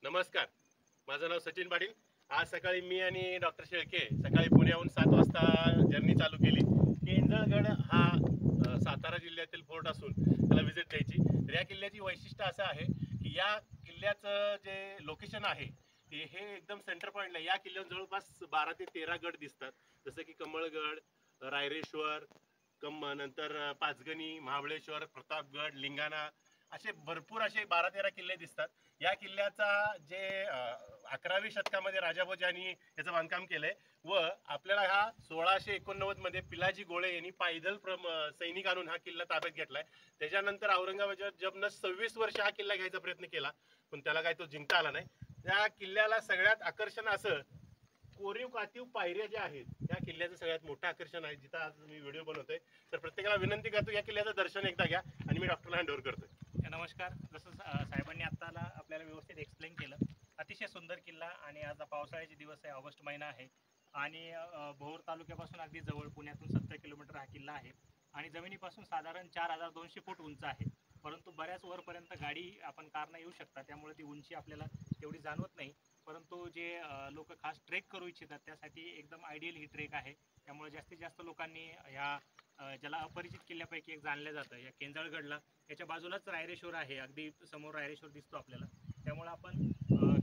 नमस्कार, माझं नाव सचिन पाटील। आज सकाळी मी आणि डॉक्टर शेळके सकाळी पुण्याहून 7 वाजता जर्नी चालू केली। केंजळगड हा सातारा जिल्ह्यातील फोर्ट असून त्याला व्हिजिट द्यायची। तर या किल्ल्याची वैशिष्ट्य असं आहे की या किल्ल्याचं जे लोकेशन आहे ते हे एकदम सेंटर पॉईंटला। या किल्ल्यावर जवळपास 12 ते 13 गड दिसतात, जसं की कमळगड, रायरेश्वर, नंतर पाचगणी, महाबळेश्वर, प्रतापगड, लिंगाणा, असे भरपूर असे 12-13 किल्ले दिसतात। या किल्ल्याचा जे 11वी शतकामध्ये राजा भोजांनी याचं बांधकाम केलंय व आपल्याला हा 1689 मध्ये पिलाजी गोळे यांनी पायदल सैनिक आणून हा किल्ला ताब्यात घेतलाय। त्याच्यानंतर औरंगजेबनं 26 वर्ष हा किल्ला घ्यायचा प्रयत्न केला, पण त्याला काय तो जिंकता आला नाही। त्या किल्ल्याला सगळ्यात आकर्षण असं कोरीव कातीव पायऱ्या ज्या आहेत, या किल्ल्याचं सगळ्यात मोठं आकर्षण आहे, जिथं आज मी व्हिडिओ बनवतोय। तर प्रत्येकाला विनंती करतो या किल्ल्याचं दर्शन एकदा घ्या आणि मी डॉक्टरला हँड ओव्हर करतोय। नमस्कार। जसं साहेबांनी आत्ताला आपल्याला व्यवस्थित एक्सप्लेन केलं, अतिशय सुंदर किल्ला। आणि आज पावसाळ्याचे दिवस आहे, ऑगस्ट महिना आहे आणि भोर तालुक्यापासून अगदी जवळ पुण्यातून 70 किलोमीटर हा किल्ला आहे आणि जमिनीपासून साधारण 4200 फूट उंच आहे। परंतु बऱ्याच वरपर्यंत गाडी आपण कारनं येऊ शकता, त्यामुळे ती उंची आपल्याला तेवढी जाणवत नाही। परंतु जे लोक खास ट्रेक करू इच्छितात त्यासाठी एकदम आयडियल ही ट्रेक आहे। त्यामुळे जास्तीत जास्त लोकांनी ह्या ज्याला अपरिचित किल्ल्यापैकी एक जाणलं जातं या केंजळगडला, याच्या बाजूलाच रायरेश्वर आहे, अगदी समोर रायरेश्वर दिसतो आपल्याला। त्यामुळे आपण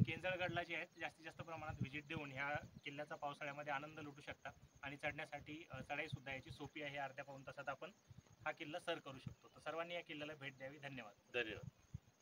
केंजळगडला जे आहे जास्तीत जास्त प्रमाणात व्हिजिट देऊन ह्या किल्ल्याचा पावसाळ्यामध्ये आनंद लुटू शकता आणि चढण्यासाठी चढाईसुद्धा याची सोपी आहे। अर्ध्या पाऊण तासात आपण हा किल्ला सर करू शकतो। तर सर्वांनी या किल्ल्याला भेट द्यावी। धन्यवाद।